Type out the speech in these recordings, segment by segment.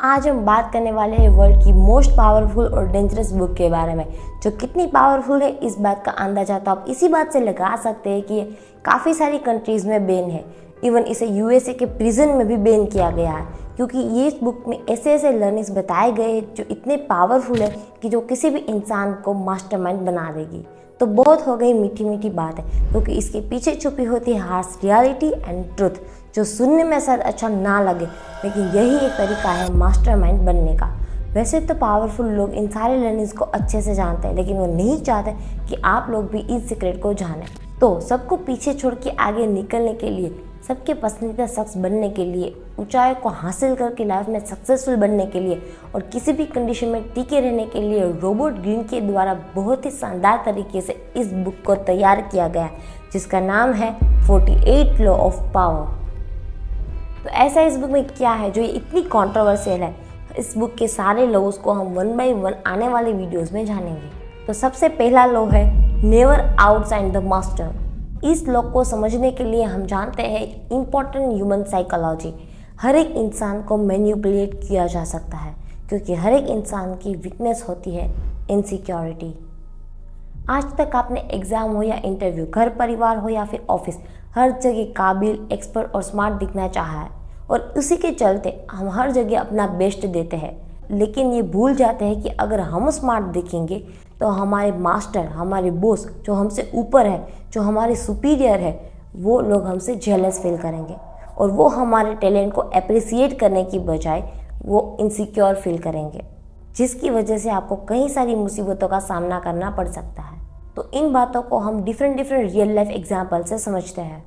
आज हम बात करने वाले हैं वर्ल्ड की मोस्ट पावरफुल और डेंजरस बुक के बारे में, जो कितनी पावरफुल है इस बात का अंदाजा तो आप इसी बात से लगा सकते हैं कि ये काफ़ी सारी कंट्रीज़ में बैन है। इवन इसे यूएसए के प्रिजन में भी बैन किया गया है, क्योंकि ये इस बुक में ऐसे ऐसे लर्निंग्स बताए गए हैं जो इतने पावरफुल है कि जो किसी भी इंसान को मास्टरमाइंड बना देगी। तो बहुत हो गई मीठी मीठी बात है, क्योंकि इसके पीछे छुपी होती है हार्श रियलिटी एंड ट्रुथ, जो सुनने में शायद अच्छा ना लगे, लेकिन यही एक तरीका है मास्टरमाइंड बनने का। वैसे तो पावरफुल लोग इन सारे लर्निंग्स को अच्छे से जानते हैं, लेकिन वो नहीं चाहते कि आप लोग भी इस सीक्रेट को जानें। तो सबको पीछे छोड़ के आगे निकलने के लिए, सबके पसंदीदा शख्स बनने के लिए, ऊंचाई को हासिल करके लाइफ में सक्सेसफुल बनने के लिए और किसी भी कंडीशन में टिके रहने के लिए रॉबर्ट ग्रीन के द्वारा बहुत ही शानदार तरीके से इस बुक को तैयार किया गया, जिसका नाम है 48 लॉ ऑफ पावर। तो ऐसा इस बुक में क्या है जो ये इतनी कंट्रोवर्शियल है? इस बुक के सारे लॉज को हम 1 बाय 1 आने वाले वीडियोस में जानेंगे। तो सबसे पहला लॉ है नेवर आउटसाइड द मास्टर। इस लॉ को समझने के लिए हम जानते हैं इम्पोर्टेंट ह्यूमन साइकोलॉजी। हर एक इंसान को मैनिपुलेट किया जा सकता है, क्योंकि हर एक इंसान की वीकनेस होती है इनसिक्योरिटी। आज तक आपने एग्जाम हो या इंटरव्यू, घर परिवार हो या फिर ऑफिस, हर जगह काबिल, एक्सपर्ट और स्मार्ट दिखना चाहा है, और उसी के चलते हम हर जगह अपना बेस्ट देते हैं। लेकिन ये भूल जाते हैं कि अगर हम स्मार्ट दिखेंगे तो हमारे मास्टर, हमारे बॉस जो हमसे ऊपर है, जो हमारे सुपीरियर है, वो लोग हमसे जेलस फील करेंगे और वो हमारे टैलेंट को अप्रिसिएट करने की बजाय वो इनसिक्योर फील करेंगे, जिसकी वजह से आपको कई सारी मुसीबतों का सामना करना पड़ सकता है। तो इन बातों को हम डिफरेंट रियल लाइफ एग्जाम्पल से समझते हैं।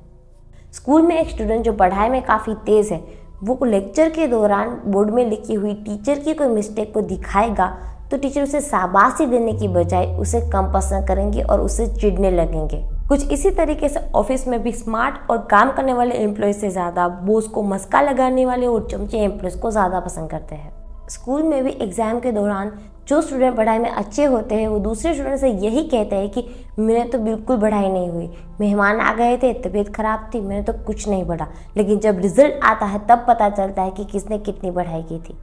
स्कूल में एक स्टूडेंट जो पढ़ाई में काफ़ी तेज़ है, वो लेक्चर के दौरान बोर्ड में लिखी हुई टीचर की कोई मिस्टेक को दिखाएगा तो टीचर उसे शाबाशी देने की बजाय उसे कम पसंद करेंगे और उसे चिढ़ने लगेंगे। कुछ इसी तरीके से ऑफिस में भी स्मार्ट और काम करने वाले एम्प्लॉय से ज़्यादा बॉस को मस्का लगाने वाले और चमचे एम्प्लॉयज़ को ज़्यादा पसंद करते हैं। स्कूल में भी एग्ज़ाम के दौरान जो स्टूडेंट पढ़ाई में अच्छे होते हैं वो दूसरे स्टूडेंट से यही कहते हैं कि मेरे तो बिल्कुल पढ़ाई नहीं हुई, मेहमान आ गए थे, तबीयत खराब थी, मैंने तो कुछ नहीं पढ़ा। लेकिन जब रिजल्ट आता है तब पता चलता है कि किसने कितनी पढ़ाई की थी।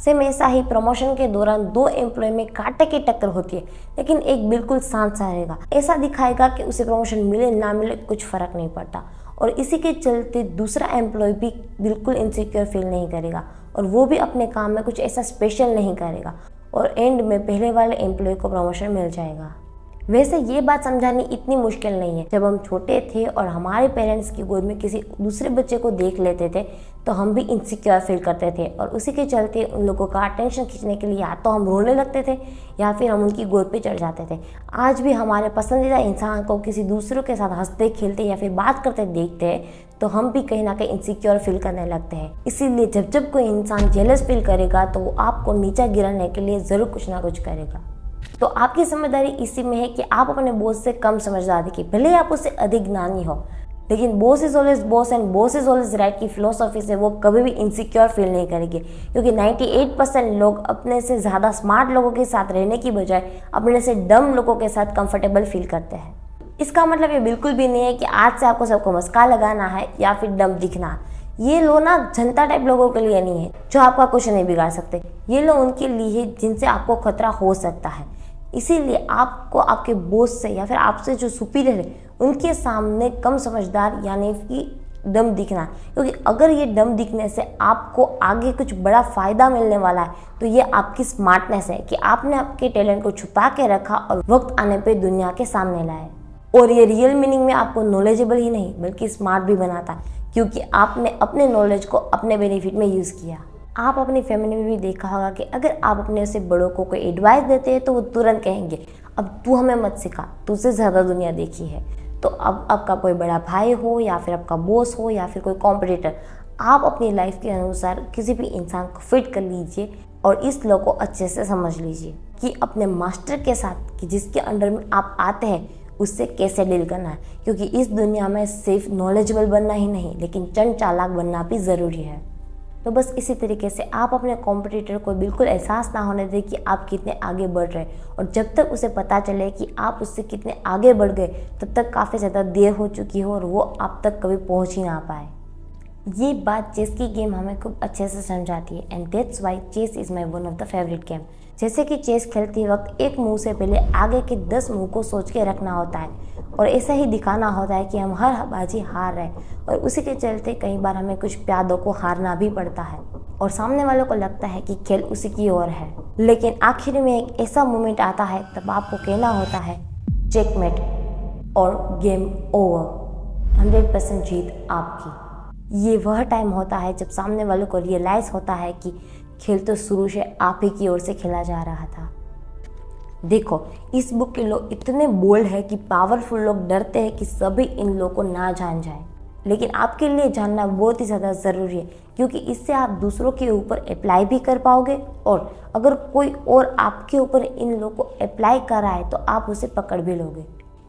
सेम ऐसा ही प्रमोशन के दौरान 2 एम्प्लॉय में कांटे की टक्कर होती है, लेकिन एक बिल्कुल शांत सा रहेगा, ऐसा दिखाएगा कि उसे प्रमोशन मिले ना मिले कुछ फ़र्क नहीं पड़ता, और इसी के चलते दूसरा एम्प्लॉय भी बिल्कुल इनसिक्योर फील नहीं करेगा और वो भी अपने काम में कुछ ऐसा स्पेशल नहीं करेगा, और एंड में पहले वाले एम्प्लॉय को प्रमोशन मिल जाएगा। वैसे ये बात समझानी इतनी मुश्किल नहीं है। जब हम छोटे थे और हमारे पेरेंट्स की गोद में किसी दूसरे बच्चे को देख लेते थे तो हम भी इनसिक्योर फील करते थे, और उसी के चलते उन लोगों का अटेंशन खींचने के लिए या तो हम रोने लगते थे या फिर हम उनकी गोद पे चढ़ जाते थे। आज भी हमारे पसंदीदा इंसान को किसी दूसरों के साथ हंसते खेलते या फिर बात करते देखते हैं तो हम भी कहीं ना कहीं इनसिक्योर फील करने लगते हैं। इसीलिए जब जब कोई इंसान जेलस फील करेगा तो वो आपको नीचा गिराने के लिए ज़रूर कुछ ना कुछ करेगा। तो आपकी समझदारी इसी में है कि आप अपने बॉस से कम समझदार दिखिए, भले आप उससे अधिक ज्ञानी हो, लेकिन boss is always boss and boss is always right की फिलोसॉफी से वो कभी भी इनसिक्योर फील नहीं करेंगे, क्योंकि 98% लोग अपने से ज़्यादा स्मार्ट लोगों के साथ रहने की बजाय अपने से डम लोगों के साथ कंफर्टेबल फील करते हैं। इसका मतलब ये बिल्कुल भी नहीं है कि आज से आपको सबको मस्का लगाना है या फिर डम दिखना। ये लो ना जनता टाइप लोगों के लिए नहीं है जो आपका कुछ नहीं बिगाड़ सकते, ये लो उनके लिए है जिनसे आपको खतरा हो सकता है। इसीलिए आपको आपके बॉस से या फिर आपसे जो सुपीरियर है उनके सामने कम समझदार यानी कि डम दिखना, क्योंकि अगर ये डम दिखने से आपको आगे कुछ बड़ा फ़ायदा मिलने वाला है तो ये आपकी स्मार्टनेस है कि आपने आपके टैलेंट को छुपा के रखा और वक्त आने पे दुनिया के सामने लाए। और ये रियल मीनिंग में आपको नॉलेजेबल ही नहीं बल्कि स्मार्ट भी बनाता, क्योंकि आपने अपने नॉलेज को अपने बेनिफिट में यूज़ किया। आप अपनी फैमिली में भी देखा होगा कि अगर आप अपने से बड़ों को कोई एडवाइस देते हैं तो वो तुरंत कहेंगे अब तू हमें मत सिखा, तुझसे ज़्यादा दुनिया देखी है। तो अब आपका कोई बड़ा भाई हो या फिर आपका बॉस हो या फिर कोई कॉम्पिटिटर, आप अपनी लाइफ के अनुसार किसी भी इंसान को फिट कर लीजिए और इस लॉ को अच्छे से समझ लीजिए कि अपने मास्टर के साथ कि जिसके अंडर में आप आते हैं उससे कैसे डील करना है, क्योंकि इस दुनिया में सिर्फ नॉलेजेबल बनना ही नहीं लेकिन चंड चालाक बनना भी ज़रूरी है। तो बस इसी तरीके से आप अपने कॉम्पिटिटर को बिल्कुल एहसास ना होने दें कि आप कितने आगे बढ़ रहे हैं, और जब तक उसे पता चले कि आप उससे कितने आगे बढ़ गए तब तक काफ़ी ज़्यादा देर हो चुकी हो और वो आप तक कभी पहुंच ही ना पाए। ये बात चेस की गेम हमें खूब अच्छे से समझाती है and that's why chess is my one of the favourite game. जैसे कि चेस खेलते वक्त एक मूव से पहले आगे के 10 मूव को सोच के रखना होता है और ऐसा ही दिखाना होता है कि हम हर बाजी हार रहे हैं और उसी के चलते कई बार हमें कुछ प्यादों को हारना भी पड़ता है और सामने वालों को लगता है कि खेल उसी की ओर है, लेकिन आखिर में एक ऐसा मोमेंट आता है तब आपको कहना होता है चेकमेट और गेम ओवर, 100% जीत आपकी। ये वह टाइम होता है जब सामने वालों को रियलाइज़ होता है कि खेल तो शुरू से आप ही की ओर से खेला जा रहा था। देखो, इस बुक के लोग इतने बोल्ड है कि पावरफुल लोग डरते हैं कि सभी इन लोगों को ना जान जाए, लेकिन आपके लिए जानना बहुत ही ज़्यादा ज़रूरी है क्योंकि इससे आप दूसरों के ऊपर अप्लाई भी कर पाओगे और अगर कोई और आपके ऊपर इन लोगों को अप्लाई कर रहा है तो आप उसे पकड़ भी लोगे।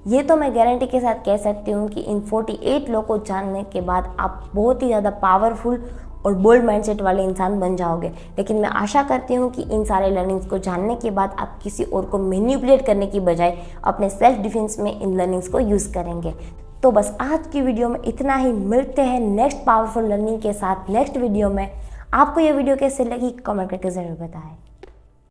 ये तो मैं गारंटी के साथ कह सकती हूँ कि इन 48 लोगों को जानने के बाद आप बहुत ही ज़्यादा पावरफुल और बोल्ड माइंडसेट वाले इंसान बन जाओगे। लेकिन मैं आशा करती हूँ कि इन सारे लर्निंग्स को जानने के बाद आप किसी और को मैनिपुलेट करने की बजाय अपने सेल्फ डिफेंस में इन लर्निंग्स को यूज़ करेंगे। तो बस आज की वीडियो में इतना ही। मिलते हैं नेक्स्ट पावरफुल लर्निंग के साथ नेक्स्ट वीडियो में। आपको ये वीडियो कैसे लगी कमेंट करके ज़रूर बताएं।